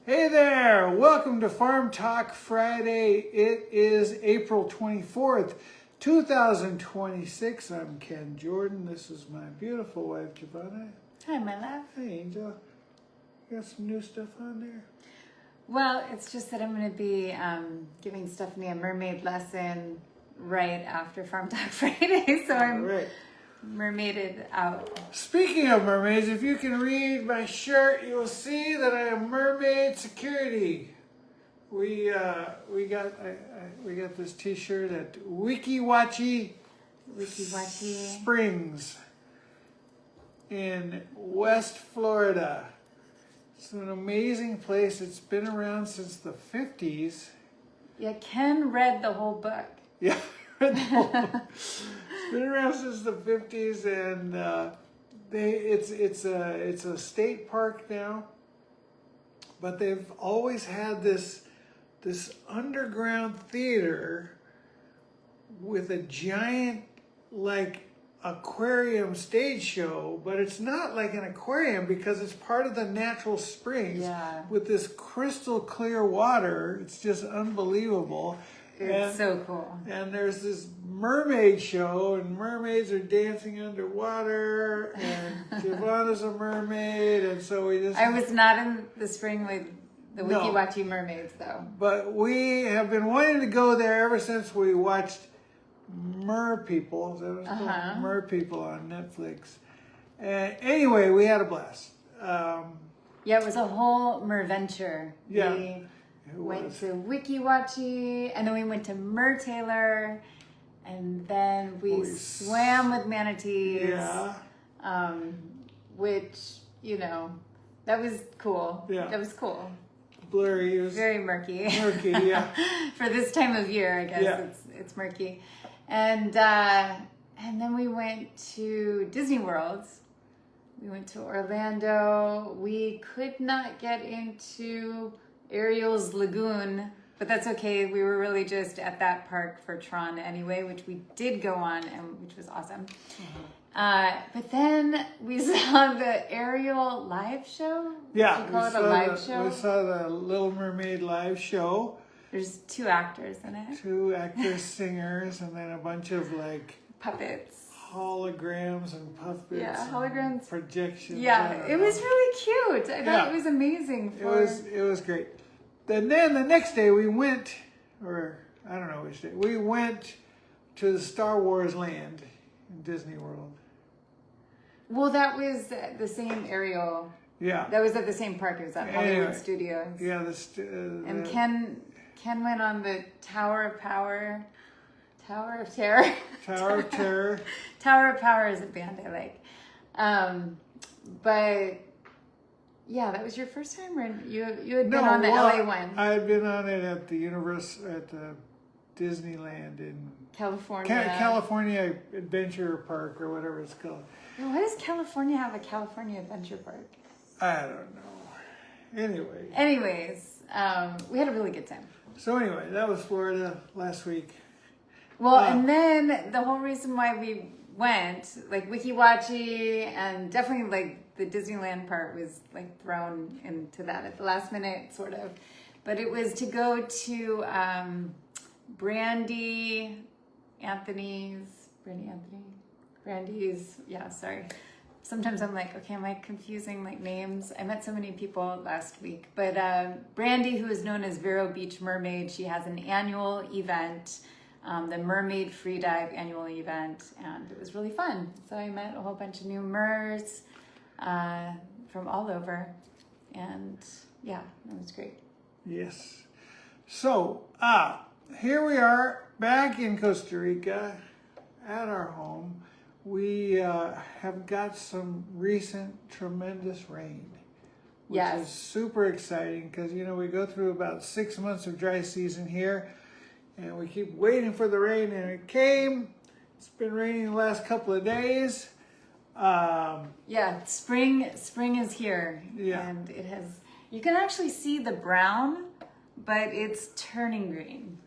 Hey there, welcome to Farm Talk Friday. It is April 24th, 2026. I'm Ken Jordan. This is my beautiful wife, Giovanna. Hi, my love. Hey, Angel. You got some new stuff on there? Well, it's just that I'm going to be giving Stephanie a mermaid lesson right after Farm Talk Friday, so I'm mermaided out. Speaking of mermaids, if you can read my shirt, you will see that I am mermaid security. We got this T-shirt at Wikiwachi Springs in West Florida. It's an amazing place. It's been around since the 50s. Yeah, Ken read the whole book. Yeah, it's been around since the 50s, and it's a state park now. But they've always had this underground theater with a giant aquarium stage show, but it's not like an aquarium because it's part of the natural springs with this crystal clear water. It's just unbelievable. It's so cool. And there's this mermaid show, and mermaids are dancing underwater, and Giovanna's a mermaid, and so we just... I was not in the spring with the Wikiwachi mermaids, though. But we have been wanting to go there ever since we watched Mer People. That was called Mer People on Netflix. And anyway, we had a blast. Yeah, it was a whole Merventure. Yeah. We went to Wikiwachi, and then we went to Mer Taylor, and then we swam with manatees. Yeah. Which, that was cool. Yeah. That was cool. Blurry. It was very murky. Murky, yeah. For this time of year, I guess it's murky. And then we went to Disney World. We went to Orlando. We could not get into Ariel's Lagoon, but that's okay. We were really just at that park for Tron anyway, which we did go on, and which was awesome. But then we saw the Ariel live show. Yeah, we call it a live show. We saw the Little Mermaid live show. There's 2 actors in it. 2 actors, singers, and then a bunch of puppets, holograms and puppets. Yeah, holograms, projections. Yeah, it was really cute. I thought it was amazing. It was great. Then the next day we went, or I don't know which day, we went to the Star Wars land in Disney World. Well, that was the same Ariel. Yeah. That was at the same park. It was at Hollywood Studios. Yeah. And Ken went on the Tower of Power. Tower of Terror. Tower of Terror. Tower of Power is a band I like. But yeah, that was your first time, or you had been on the LA one? I had been on it at the Disneyland in California. California Adventure Park, or whatever it's called. Well, why does California have a California Adventure Park? I don't know. Anyways, we had a really good time. So anyway, that was Florida last week. Well, and then the whole reason why we went, Wikiwachi, and definitely the Disneyland part was thrown into that at the last minute, sort of. But it was to go to Brandy's, yeah, sorry. Sometimes I'm okay, am I confusing names? I met so many people last week. But Brandy, who is known as Vero Beach Mermaid, she has an annual event, the Mermaid Freedive annual event, and it was really fun. So I met a whole bunch of new mers from all over, and yeah, it was great. Yes. So, here we are back in Costa Rica at our home. We have got some recent tremendous rain, which is super exciting because, we go through about 6 months of dry season here, and we keep waiting for the rain, and it came. It's been raining the last couple of days. Spring is here. Yeah. And it has, you can actually see the brown, but it's turning green.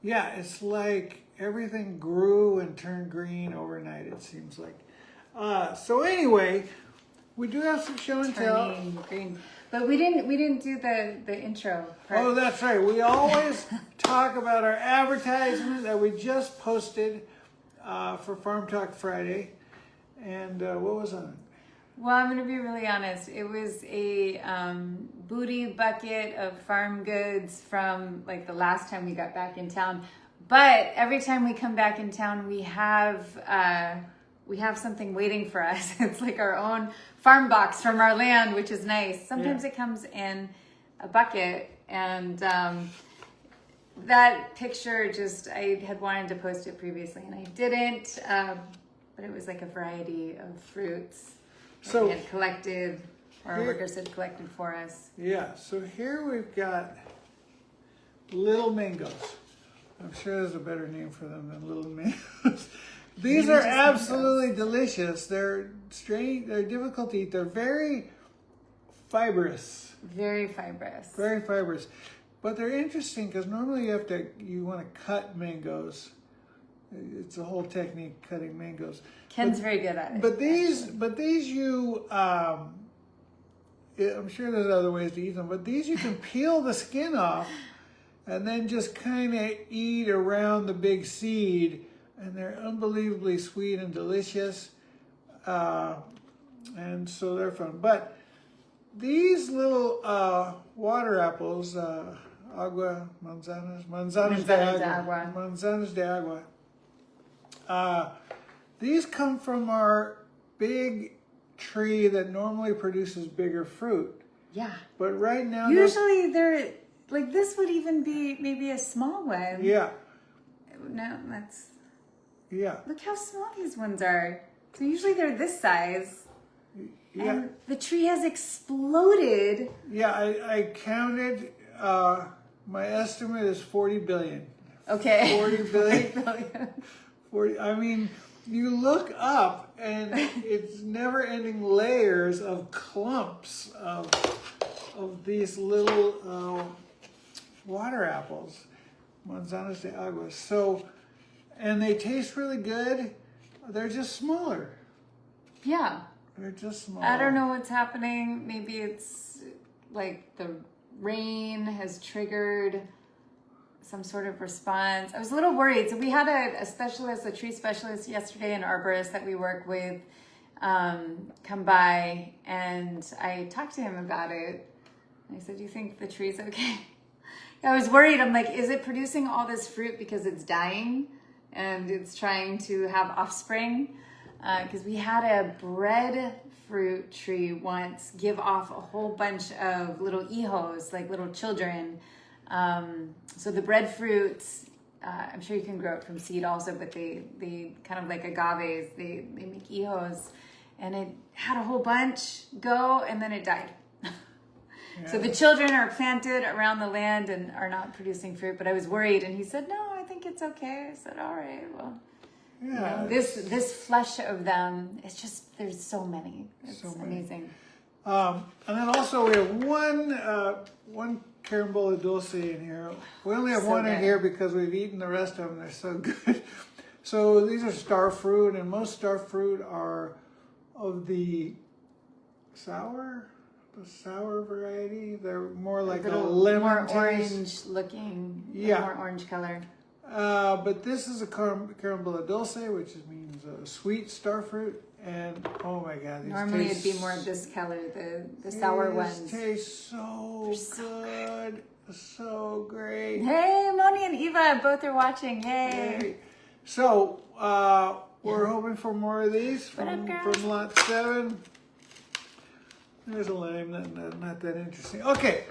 Yeah, it's like everything grew and turned green overnight, it seems like. So anyway, we do have some show and tell. Turning green. But we didn't do the intro part. Oh, that's right. We always talk about our advertisement that we just posted for Farm Talk Friday. And what was on it? Well, I'm going to be really honest. It was a booty bucket of farm goods from like the last time we got back in town. But every time we come back in town, we have something waiting for us. It's like our own farm box from our land, which is nice. Sometimes it comes in a bucket, and that picture I had wanted to post it previously, and I didn't. But it was like a variety of fruits that we had collected, or our workers had collected for us. Yeah, so here we've got little mangoes. I'm sure there's a better name for them than little mangoes. These are absolutely delicious. They're strange, they're difficult to eat. They're very fibrous. Very fibrous. Very fibrous. But they're interesting because normally you want to cut mangoes. It's a whole technique, cutting mangoes. Ken's very good at it. But these you, I'm sure there's other ways to eat them, but these you can peel the skin off and then just kind of eat around the big seed. And they're unbelievably sweet and delicious. And so they're fun. But these little water apples, Manzanas de Agua. These come from our big tree that normally produces bigger fruit. Yeah. But right now... Usually they're, like this would even be maybe a small one. Yeah. No, that's... Yeah. Look how small these ones are. So usually they're this size. Yeah. And the tree has exploded. Yeah, I counted, my estimate is 40 billion. Okay. 40 billion. 40, I mean, you look up and it's never ending layers of clumps of these little water apples. Manzanas de Agua. So, and they taste really good. They're just smaller. Yeah. They're just smaller. I don't know what's happening. Maybe it's like the rain has triggered some sort of response. I was a little worried. So we had a specialist, a tree specialist yesterday, an arborist that we work with, come by, and I talked to him about it. And I said, do you think the tree's okay? I was worried. I'm like, is it producing all this fruit because it's dying and it's trying to have offspring? Because we had a breadfruit tree once give off a whole bunch of little hijos, like little children. So the breadfruits, I'm sure you can grow it from seed also, but they kind of like agaves, they make hijos. And it had a whole bunch go, and then it died. Yeah. So the children are planted around the land and are not producing fruit, but I was worried, and he said, no, I think it's okay. I said, all right, well, yeah, you know, this flesh of them, it's just, there's so many. It's so amazing. And then also we have one carambola dulce in here. We only have one in here because we've eaten the rest of them. They're so good. So these are star fruit, and most star fruit are of the sour variety. They're more like a lemon more taste. Orange looking, yeah, more orange color. But this is a carambola dulce, which means sweet star fruit. And oh my God, these normally it'd be more of this color, the sour ones. These taste so good, so great. Hey, Moni and Eva both are watching. Yay! So we're hoping for more of these from lot 7. There's a lime, not that interesting. Okay.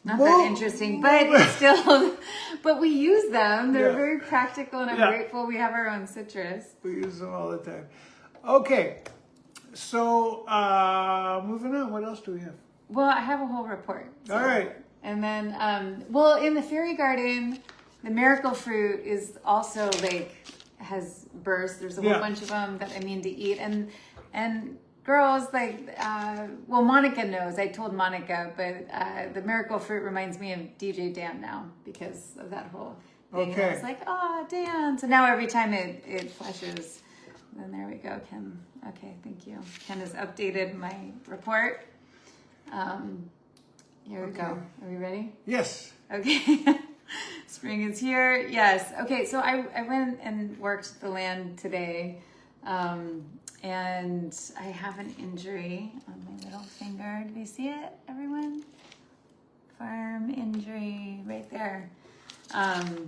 Not that interesting, but it's still, but we use them. They're very practical, and I'm grateful we have our own citrus. We use them all the time. Okay, so moving on, what else do we have? Well, I have a whole report. So. All right. And then, well, in the fairy garden, the miracle fruit is also like, has burst. There's a whole bunch of them that I mean to eat. And girls, like, well, Monica knows. I told Monica, but the miracle fruit reminds me of DJ Dan now because of that whole thing. Okay. And I was like, oh, Dan. So now every time it flashes. And there we go, Ken. Okay, thank you. Ken has updated my report. Here we go. Are we ready? Yes. Okay. Spring is here. Yes. Okay. So I went and worked the land today. And I have an injury on my little finger. Do you see it, everyone? Farm injury right there. But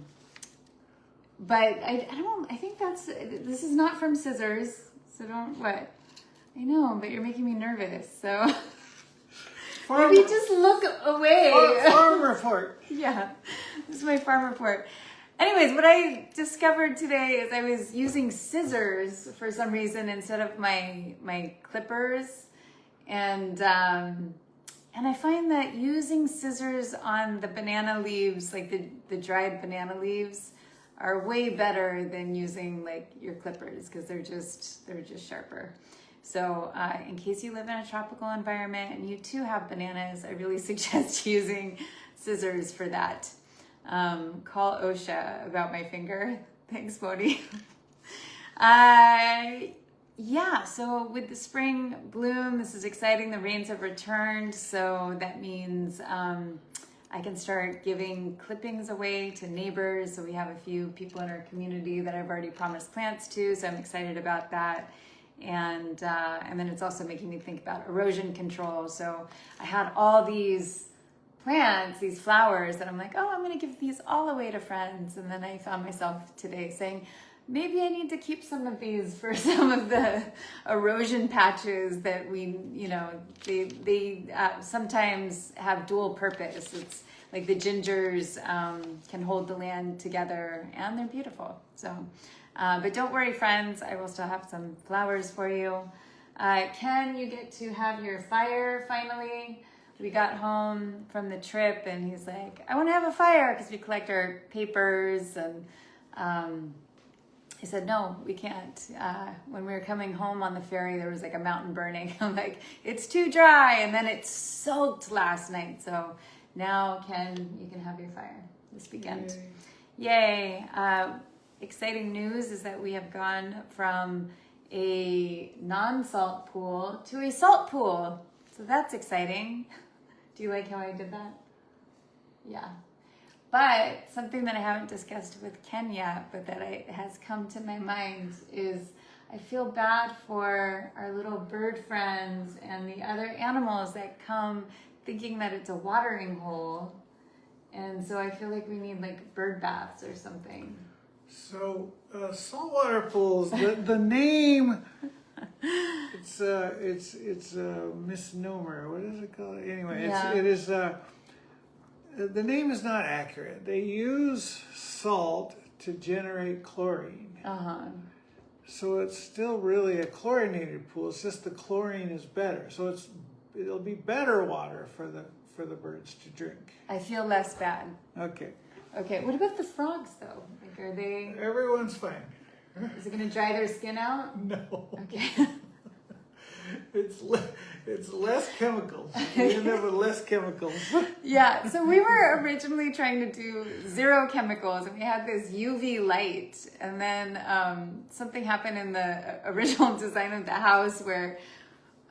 I think this is not from scissors. So what? I know, but you're making me nervous. So maybe just look away. Farm report. Yeah, this is my farm report. Anyways, what I discovered today is I was using scissors for some reason instead of my clippers, and I find that using scissors on the banana leaves, like the dried banana leaves, are way better than using like your clippers because they're just sharper. So in case you live in a tropical environment and you too have bananas, I really suggest using scissors for that. Call OSHA about my finger. Thanks, Modi. Yeah, so with the spring bloom, this is exciting. The rains have returned, so that means I can start giving clippings away to neighbors. So we have a few people in our community that I've already promised plants to, so I'm excited about that. And then it's also making me think about erosion control. So I had all these plants, these flowers that I'm like, oh, I'm going to give these all away to friends. And then I found myself today saying, maybe I need to keep some of these for some of the erosion patches that they sometimes have dual purpose. It's like the gingers can hold the land together and they're beautiful. So, but don't worry, friends, I will still have some flowers for you. Ken, you get to have your fire finally. We got home from the trip and he's like, I want to have a fire because we collect our papers. And he said, no, we can't. When we were coming home on the ferry, there was like a mountain burning. I'm like, it's too dry. And then it soaked last night. So now, Ken, you can have your fire this weekend. Yay. Exciting news is that we have gone from a non-salt pool to a salt pool. So that's exciting. Do you like how I did that? Yeah. But something that I haven't discussed with Ken yet, but that has come to my mind is I feel bad for our little bird friends and the other animals that come thinking that it's a watering hole. And so I feel like we need like bird baths or something. So saltwater pools, the name... It's a misnomer. What is it called? Anyway, Yeah. it is. The name is not accurate. They use salt to generate chlorine. So it's still really a chlorinated pool. It's just the chlorine is better. So it'll be better water for the birds to drink. I feel less bad. Okay. Okay. What about the frogs though? Like, are they? Everyone's fine. Is it going to dry their skin out? No. Okay. It's less chemicals. We end up with less chemicals. Yeah, so we were originally trying to do 0 chemicals, and we had this UV light, and then something happened in the original design of the house where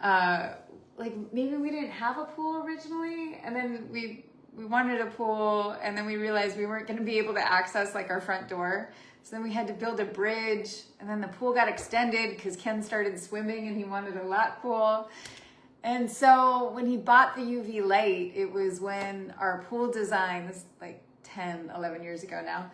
like maybe we didn't have a pool originally, and then we wanted a pool, and then we realized we weren't going to be able to access like our front door. So then we had to build a bridge, and then the pool got extended because Ken started swimming and he wanted a lap pool. And so when he bought the UV light, it was when our pool design, this is like 10, 11 years ago now,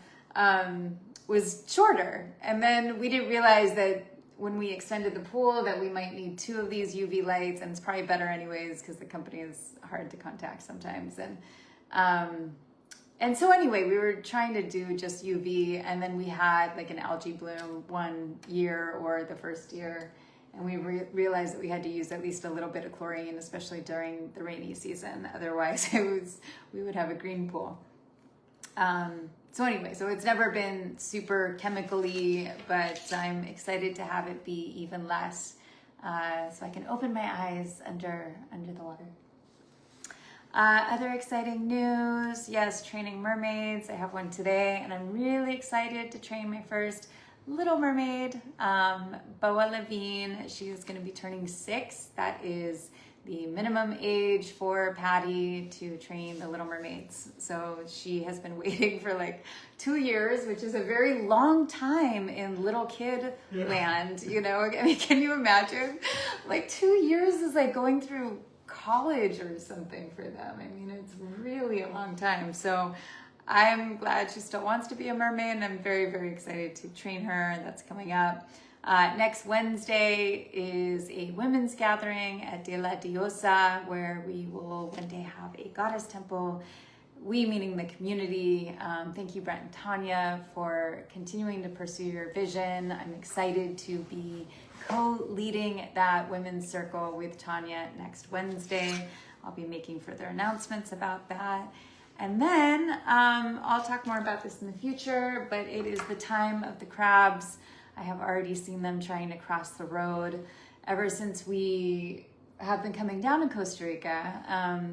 was shorter. And then we didn't realize that when we extended the pool that we might need 2 of these UV lights, and it's probably better anyways because the company is hard to contact sometimes. And so anyway, we were trying to do just UV, and then we had like an algae bloom one year or the first year, and we realized that we had to use at least a little bit of chlorine, especially during the rainy season. Otherwise, we would have a green pool. So anyway, so it's never been super chemically, but I'm excited to have it be even less, so I can open my eyes under the water. Other exciting news, yes, training mermaids. I have one today, and I'm really excited to train my first little mermaid, Boa Levine. She is going to be turning 6. That is the minimum age for Patty to train the Little Mermaids. So she has been waiting for like 2 years, which is a very long time in little kid land. You know, I mean, can you imagine? Like 2 years is like going through college or something for them. I mean, it's really a long time. So I'm glad she still wants to be a mermaid, and I'm very, very excited to train her. That's coming up. Next Wednesday is a women's gathering at De La Diosa, where we will one day have a goddess temple. We, meaning the community. Thank you, Brent and Tanya, for continuing to pursue your vision. I'm excited to be co-leading that women's circle with Tanya next Wednesday. I'll be making further announcements about that. And then I'll talk more about this in the future, but it is the time of the crabs. I have already seen them trying to cross the road ever since we have been coming down to Costa Rica.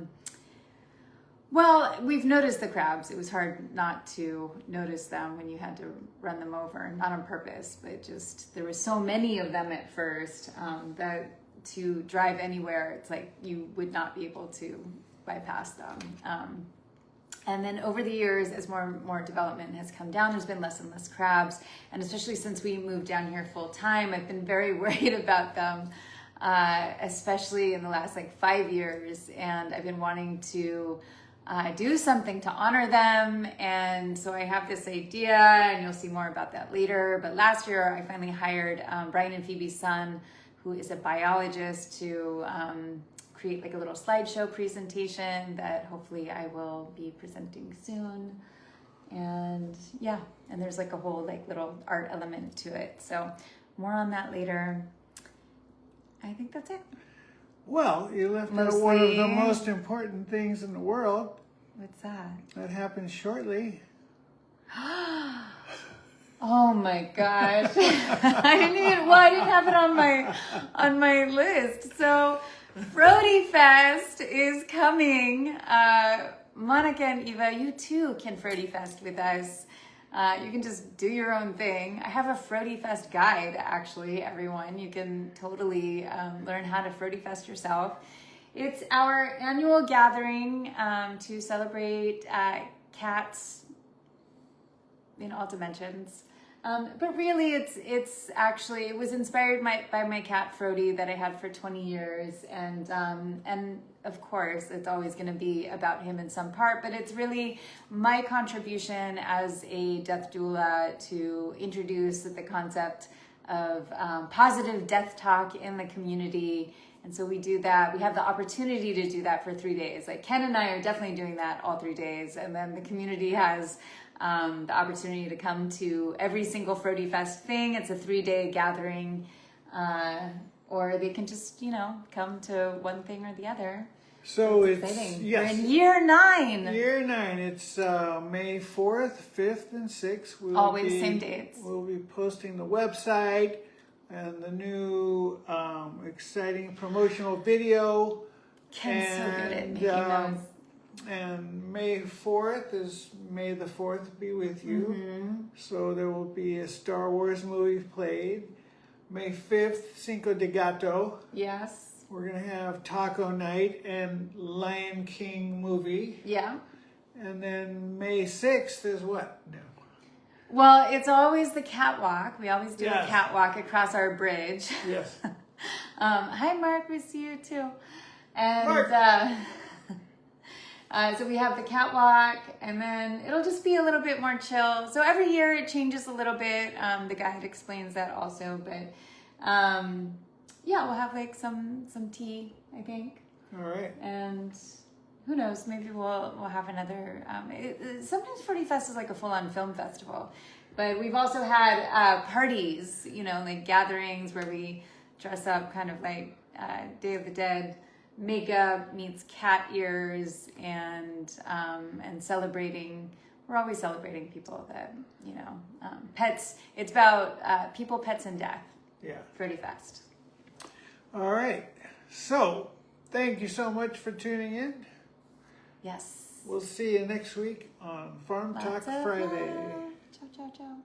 Well, we've noticed the crabs. It was hard not to notice them when you had to run them over, not on purpose, but just there were so many of them at first that to drive anywhere, it's like you would not be able to bypass them. And then over the years, as more and more development has come down, there's been less and less crabs. And especially since we moved down here full time, I've been very worried about them, especially in the last like 5 years. And I've been wanting to do something to honor them. And so I have this idea, and you'll see more about that later. But last year, I finally hired Brian and Phoebe's son, who is a biologist, to create like a little slideshow presentation that hopefully I will be presenting soon. And yeah, and there's like a whole like little art element to it. So more on that later. I think that's it. Well, you left out one of the most important things in the world. What's that? That happens shortly. Oh my gosh. I didn't have it on my list. So Frody Fest is coming. Monica and Eva, you too can Frody Fest with us. You can just do your own thing. I have a Frody Fest guide, actually, everyone. You can totally learn how to Frody Fest yourself. It's our annual gathering to celebrate cats in all dimensions. But really, it was inspired by my cat Frody that I had for 20 years, and of course it's always going to be about him in some part. But it's really my contribution as a death doula to introduce the concept of positive death talk in the community. And so we do that. We have the opportunity to do that for 3 days. Like Ken and I are definitely doing that all 3 days, and then the community has the opportunity to come to every single Frody Fest thing. It's a 3-day gathering, or they can just, come to one thing or the other. So That's it's, exciting. yes. We're in year 9. Year 9. It's May 4th, 5th, and 6th. Always same dates. We'll be posting the website and the new exciting promotional video. Ken's so good at making those. And May 4th is May the 4th be with you. Mm-hmm. So there will be a Star Wars movie played. May 5th, Cinco de Gato. Yes. We're going to have taco night and Lion King movie. Yeah. And then May 6th is what? No. Well, it's always the catwalk. We always do Yes. a catwalk across our bridge. Yes. Hi, Mark. We see you too. And Mark. So we have the catwalk, and then it'll just be a little bit more chill. So every year it changes a little bit. The guide explains that also, but yeah, we'll have like some tea, I think. All right. And who knows? Maybe we'll have another. Sometimes Frody Fest is like a full-on film festival, but we've also had parties, like gatherings where we dress up, kind of like Day of the Dead. Makeup meets cat ears, and celebrating. We're always celebrating people that pets. It's about people, pets, and death. Yeah. Frody Fest. All right. So, thank you so much for tuning in. Yes. We'll see you next week on Farm Talk Lots of Friday. love. Ciao, ciao, ciao.